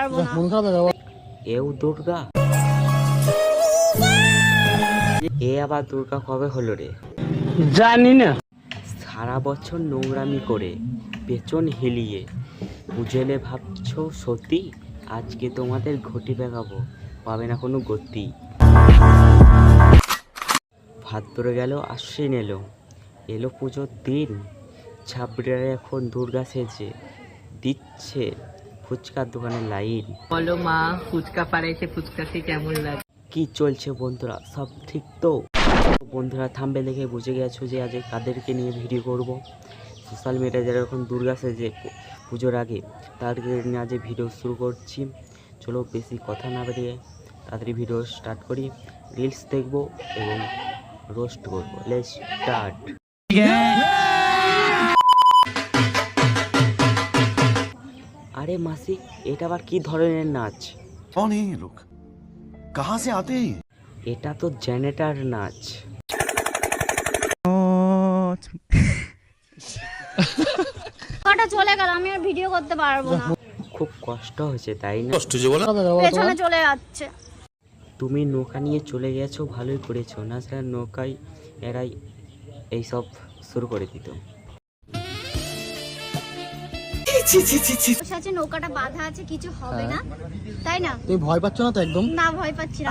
পারবো না। এও দুর্গা, এ আবার দুর্গা কবে হলো রে? জানি না। সারা বছর নোংরামি করে পেছন হেলিয়ে বুঝেলে ভাবছো সত্যি, আজকে তোমাদের ঘটি বেগাবো, পাবে না কোনো গতি। ভাদ্র গেল, আশ্বিন এলো, এলো পুজোর দিন, ছাবড়িরা এখন দুর্গা সেজে দিচ্ছে ফুচকার দোকানে লাইন। বলো মা, ফুচকা পাড়াইছে, ফুচকাতে কেমন লাগে? কি চলছে বন্ধুরা, সব ঠিক তো? বন্ধুরা থাম্বনেল দেখে বুঝে গেছো যে আজ কাদেরকে নিয়ে ভিডিও করব। সোশ্যাল মিডিয়ায় যারা এখন দুর্গা সেজে পুজোর আগে, তাদেরকে নিয়ে আজ ভিডিও শুরু করছি। চলো বেশি কথা না বেরিয়ে তাড়াতাড়ি ভিডিও স্টার্ট করি। রিলস দেখবো এবং রোস্ট করবো। Let's start. আরে মাসি, এটা আবার কি ধরনের নাচ? कौन है ये लोग, कहाँ से आते हैं? এটা তো জেনারেটর নাচ। কটা চলে গেল, আমি আর ভিডিও করতে পারবো না। খুব কষ্ট হয়েছে তাই না? পেছনে চলে যাচ্ছে। তুমি নৌকা নিয়ে চলে গেছো, ভালোই করেছো, না স্যার নৌকায় এরাই এইসব শুরু করে দিত। সাথে নৌকাটা বাঁধা আছে, কিছু হবে না তাই না? তুমি ভয় পাচ্ছ না তো? একদম না, ভয় পাচ্ছি না।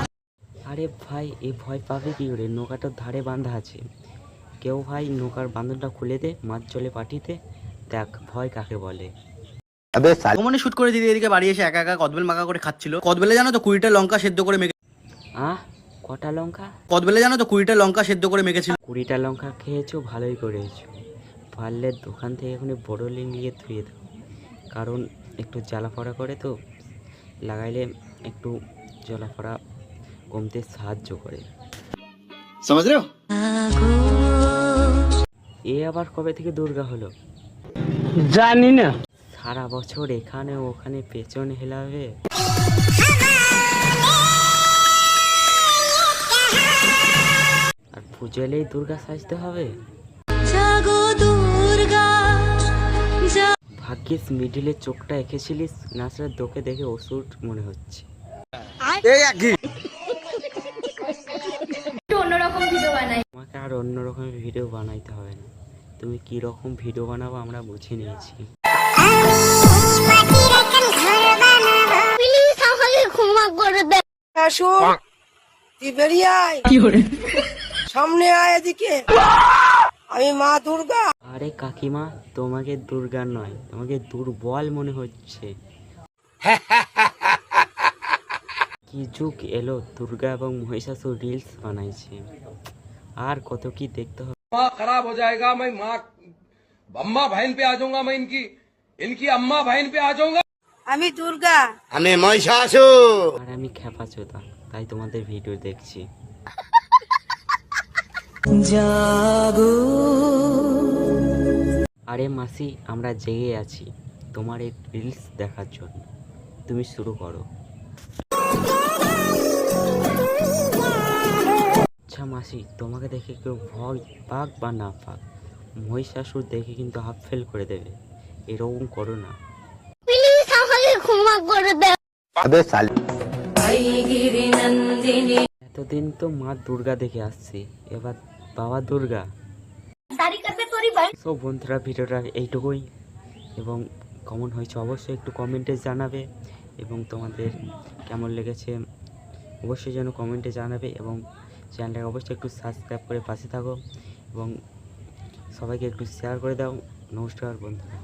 আরে ভাই, এ ভয় পাবে কি করে? নৌকাটার ধারে বাঁধা আছে। কেউ ভাই নৌকার বাঁধনটা খুলে দে, মাছ জলে পাঠিতে, দেখ ভয় কাকে বলে। মানে শুট করে দিদি এদিকে বাড়ি এসে একা একা কদবেল মাখা করে খাচ্ছিল। কদবেলে জানো তো 20টা লঙ্কা সেদ্ধ করে মেখে, কটা লঙ্কা? কদবেলে জানো তো 20টা লঙ্কা সেদ্ধ করে মেখেছিল। 20টা লঙ্কা খেয়েছো, ভালোই করেছো। পারলে দোকান থেকে এখনই বড় লিং নিয়ে ধুয়ে দাও, কারণ একটু জ্বালাফড়া করে তো, লাগাইলে একটু জ্বালাফড়া কমতে সাহায্য করে। समझ रहे हो? এ আবার কবে থেকে দুর্গা হলো? জানি না। সারা বছর এখানে ওখানে পেছন হেলাবে। আর পুজো এলেই দুর্গা সাজতে হবে। ভাগ্যিস মিডিলে চোখটা এঁকেছিলিস, নাচরা তোকে দেখে ওষুধ মনে হচ্ছে। অন্যরকম ভিডিও বানাই। তোমাকে আর অন্য রকমের ভিডিও বানাইতে হবে না, তুমি কি রকম ভিডিও বানাবো আমরা বুঝে নিয়েছি। প্লিজ আমাকে ক্ষমা করে দে। তুই বেরিয়ে আয়, সামনে আয় এদিকে, আমি মা দুর্গা। আরে কাকিমা, তোমাকে দুর্গা নয়, তোমাকে দুর্বল মনে হচ্ছে। কি যুগ এলো, দুর্গা এবং মহিষাসুর রিলস বানাইছে। আর কত কি দেখতে হবে। माँ खराब हो जाएगा, मैं माँ अम्मा बहन पे आ जाऊंगा, मैं इनकी अम्मा बहन पे आ जाऊंगा। আমি দুর্গা। हमें महिषासुर। আর আমি খেপা চোদা, তাই তোমাদের ভিডিও দেখছি। আরে মাসি, আমরা জেগে আছি তোমার এই রিলস দেখার জন্য, তুমি শুরু করো। আচ্ছা মাসি, তোমাকে দেখে কেউ ভয় পাক বা না পাক, মহিষাসুর দেখে কিন্তু হাফ ফেল করে দেবে, এরকম করো না। প্লিজ আমাকে ক্ষমা করে দে। এতদিন তো মা দুর্গা দেখে আসছি, এবার বাবা দুর্গা। সো বন্ধুরা, ভিডিওটা এইটুকুই, এবং কেমন হয়েছে অবশ্যই একটু কমেন্টে জানাবে, এবং তোমাদের কেমন লেগেছে অবশ্যই যেন কমেন্টে জানাবে, এবং চ্যানেলটাকে অবশ্যই একটু সাবস্ক্রাইব করে পাশে থাকো, এবং সবাইকে একটু শেয়ার করে দাও। নমস্কার বন্ধুরা।